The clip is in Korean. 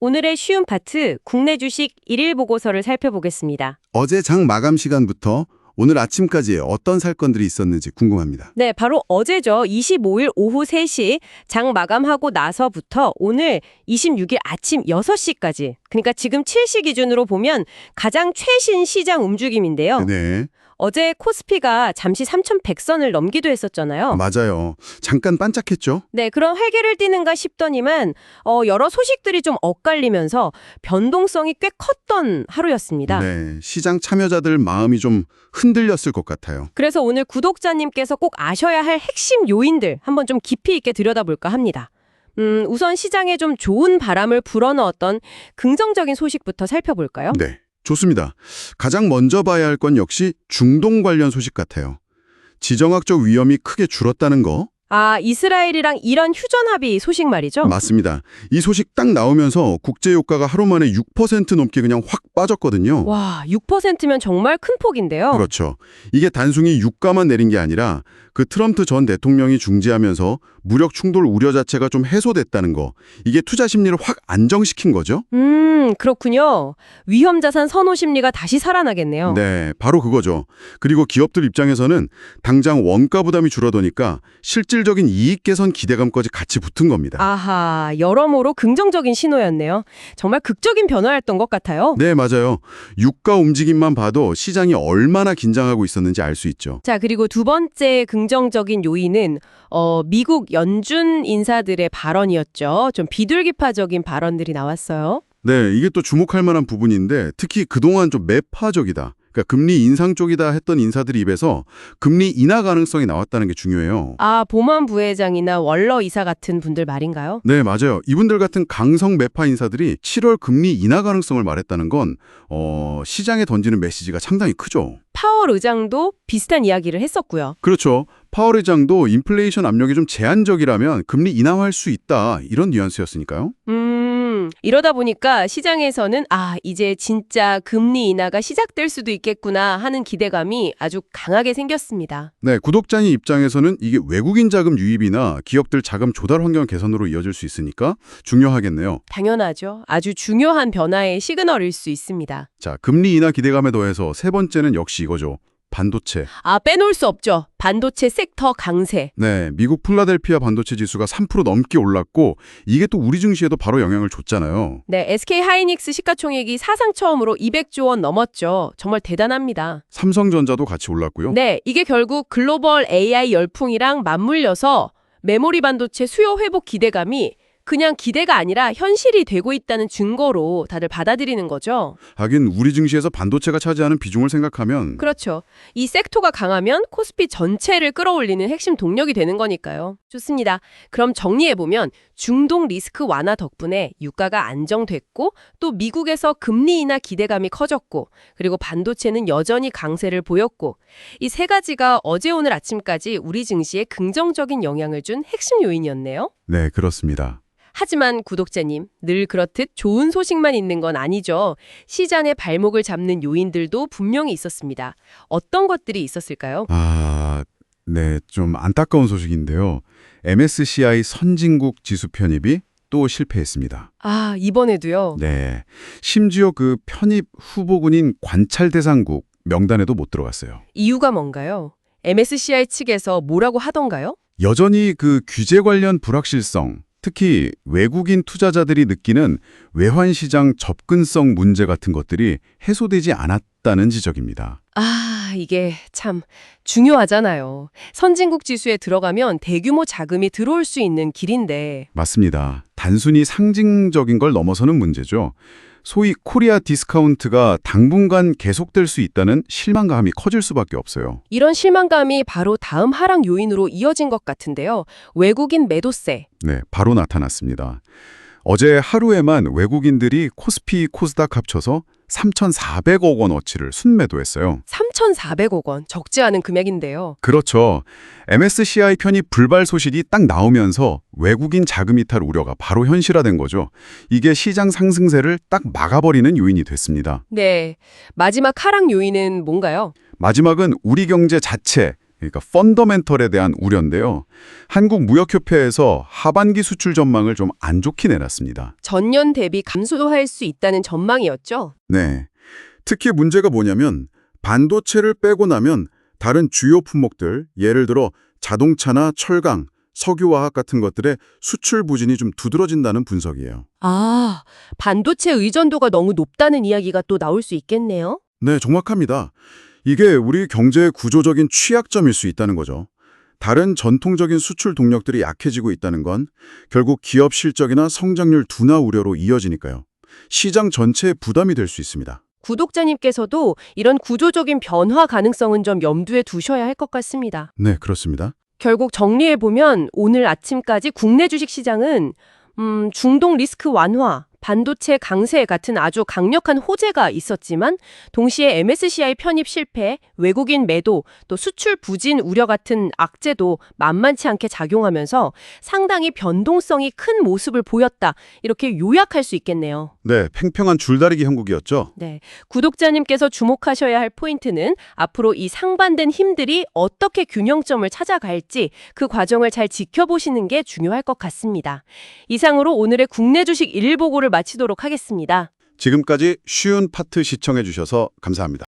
오늘의 쉬운 파트, 국내 주식 일일 보고서를 살펴보겠습니다. 어제 장 마감 시간부터 오늘 아침까지 어떤 살건들이 있었는지 궁금합니다. 네, 바로 어제죠. 25일 오후 3시 장 마감하고 나서부터 오늘 26일 아침 6시까지. 그러니까 지금 7시 기준으로 보면 가장 최신 시장 움직임인데요. 네, 어제 코스피가 잠시 3,100선을 넘기도 했었잖아요. 맞아요. 잠깐 반짝했죠? 네, 그런 활기를 띠는가 싶더니만 여러 소식들이 좀 엇갈리면서 변동성이 꽤 컸던 하루였습니다. 네, 시장 참여자들 마음이 좀 흔들렸을 것 같아요. 그래서 오늘 구독자님께서 꼭 아셔야 할 핵심 요인들 한번 좀 깊이 있게 들여다볼까 합니다. 우선 시장에 좀 좋은 바람을 불어넣었던 긍정적인 소식부터 살펴볼까요? 네, 좋습니다. 가장 먼저 봐야 할 건 역시 중동 관련 소식 같아요. 지정학적 위험이 크게 줄었다는 거? 아, 이스라엘이랑 이란 휴전 합의 소식 말이죠? 맞습니다. 이 소식 딱 나오면서 국제 유가가 하루 만에 6% 넘게 그냥 확 빠졌거든요. 와, 6%면 정말 큰 폭인데요. 그렇죠. 이게 단순히 유가만 내린 게 아니라 그 트럼프 전 대통령이 중재하면서 무력 충돌 우려 자체가 좀 해소됐다는 거. 이게 투자 심리를 확 안정시킨 거죠? 그렇군요. 위험 자산 선호 심리가 다시 살아나겠네요. 네, 바로 그거죠. 그리고 기업들 입장에서는 당장 원가 부담이 줄어드니까 실질적인 이익 개선 기대감까지 같이 붙은 겁니다. 아하, 여러모로 긍정적인 신호였네요. 정말 극적인 변화였던 것 같아요. 네, 맞아요. 유가 움직임만 봐도 시장이 얼마나 긴장하고 있었는지 알 수 있죠. 자, 그리고 두 번째 긍정적인 요인은 미국 연준 인사들의 발언이었죠. 좀 비둘기파적인 발언들이 나왔어요. 네, 이게 또 주목할 만한 부분인데 특히 그동안 좀 매파적이다. 그러니까 금리 인상 쪽이다 했던 인사들 입에서 금리 인하 가능성이 나왔다는 게 중요해요. 아, 보만 부회장이나 월러 이사 같은 분들 말인가요? 네, 맞아요. 이분들 같은 강성 매파 인사들이 7월 금리 인하 가능성을 말했다는 건 시장에 던지는 메시지가 상당히 크죠. 파월 의장도 비슷한 이야기를 했었고요. 그렇죠. 파월 의장도 인플레이션 압력이 좀 제한적이라면 금리 인하할 수 있다. 이런 뉘앙스였으니까요. 이러다 보니까 시장에서는 이제 진짜 금리 인하가 시작될 수도 있겠구나 하는 기대감이 아주 강하게 생겼습니다. 네, 구독자님 입장에서는 이게 외국인 자금 유입이나 기업들 자금 조달 환경 개선으로 이어질 수 있으니까 중요하겠네요. 당연하죠. 아주 중요한 변화의 시그널일 수 있습니다. 자, 금리 인하 기대감에 더해서 세 번째는 역시 이거죠. 반도체. 빼놓을 수 없죠. 반도체 섹터 강세. 네, 미국 필라델피아 반도체 지수가 3% 넘게 올랐고 이게 또 우리 증시에도 바로 영향을 줬잖아요. 네, SK 하이닉스 시가총액이 사상 처음으로 200조 원 넘었죠. 정말 대단합니다. 삼성전자도 같이 올랐고요. 네, 이게 결국 글로벌 AI 열풍이랑 맞물려서 메모리 반도체 수요 회복 기대감이 그냥 기대가 아니라 현실이 되고 있다는 증거로 다들 받아들이는 거죠. 하긴 우리 증시에서 반도체가 차지하는 비중을 생각하면 그렇죠. 이 섹터가 강하면 코스피 전체를 끌어올리는 핵심 동력이 되는 거니까요. 좋습니다. 그럼 정리해보면 중동 리스크 완화 덕분에 유가가 안정됐고 또 미국에서 금리 인하 기대감이 커졌고 그리고 반도체는 여전히 강세를 보였고 이 세 가지가 어제 오늘 아침까지 우리 증시에 긍정적인 영향을 준 핵심 요인이었네요. 네, 그렇습니다. 하지만 구독자님, 늘 그렇듯 좋은 소식만 있는 건 아니죠. 시장의 발목을 잡는 요인들도 분명히 있었습니다. 어떤 것들이 있었을까요? 네, 좀 안타까운 소식인데요. MSCI 선진국 지수 편입이 또 실패했습니다. 이번에도요? 네, 심지어 그 편입 후보군인 관찰 대상국 명단에도 못 들어갔어요. 이유가 뭔가요? MSCI 측에서 뭐라고 하던가요? 여전히 그 규제 관련 불확실성, 특히 외국인 투자자들이 느끼는 외환시장 접근성 문제 같은 것들이 해소되지 않았다는 지적입니다. 이게 참 중요하잖아요. 선진국 지수에 들어가면 대규모 자금이 들어올 수 있는 길인데. 맞습니다. 단순히 상징적인 걸 넘어서는 문제죠. 소위 코리아 디스카운트가 당분간 계속될 수 있다는 실망감이 커질 수밖에 없어요. 이런 실망감이 바로 다음 하락 요인으로 이어진 것 같은데요. 외국인 매도세. 네, 바로 나타났습니다. 어제 하루에만 외국인들이 코스피, 코스닥 합쳐서 3,400억 원어치를 순매도했어요. 3,400억 원, 적지 않은 금액인데요. 그렇죠. MSCI 편입 불발 소식이 딱 나오면서 외국인 자금 이탈 우려가 바로 현실화된 거죠. 이게 시장 상승세를 딱 막아버리는 요인이 됐습니다. 네, 마지막 하락 요인은 뭔가요? 마지막은 우리 경제 자체, 그러니까 펀더멘털에 대한 우려인데요. 한국무역협회에서 하반기 수출 전망을 좀 안 좋게 내놨습니다. 전년 대비 감소할 수 있다는 전망이었죠. 네. 특히 문제가 뭐냐면 반도체를 빼고 나면 다른 주요 품목들, 예를 들어 자동차나 철강, 석유화학 같은 것들의 수출 부진이 좀 두드러진다는 분석이에요. 아, 반도체 의존도가 너무 높다는 이야기가 또 나올 수 있겠네요. 네, 정확합니다. 이게 우리 경제의 구조적인 취약점일 수 있다는 거죠. 다른 전통적인 수출 동력들이 약해지고 있다는 건 결국 기업 실적이나 성장률 둔화 우려로 이어지니까요. 시장 전체에 부담이 될 수 있습니다. 구독자님께서도 이런 구조적인 변화 가능성은 좀 염두에 두셔야 할 것 같습니다. 네, 그렇습니다. 결국 정리해보면 오늘 아침까지 국내 주식시장은 중동 리스크 완화, 반도체 강세 같은 아주 강력한 호재가 있었지만 동시에 MSCI 편입 실패, 외국인 매도, 또 수출 부진 우려 같은 악재도 만만치 않게 작용하면서 상당히 변동성이 큰 모습을 보였다. 이렇게 요약할 수 있겠네요. 네, 팽팽한 줄다리기 형국이었죠. 네, 구독자님께서 주목하셔야 할 포인트는 앞으로 이 상반된 힘들이 어떻게 균형점을 찾아갈지 그 과정을 잘 지켜보시는 게 중요할 것 같습니다. 이상으로 오늘의 국내 주식 일보고를 마치도록 하겠습니다. 지금까지 쉬운 파트 시청해 주셔서 감사합니다.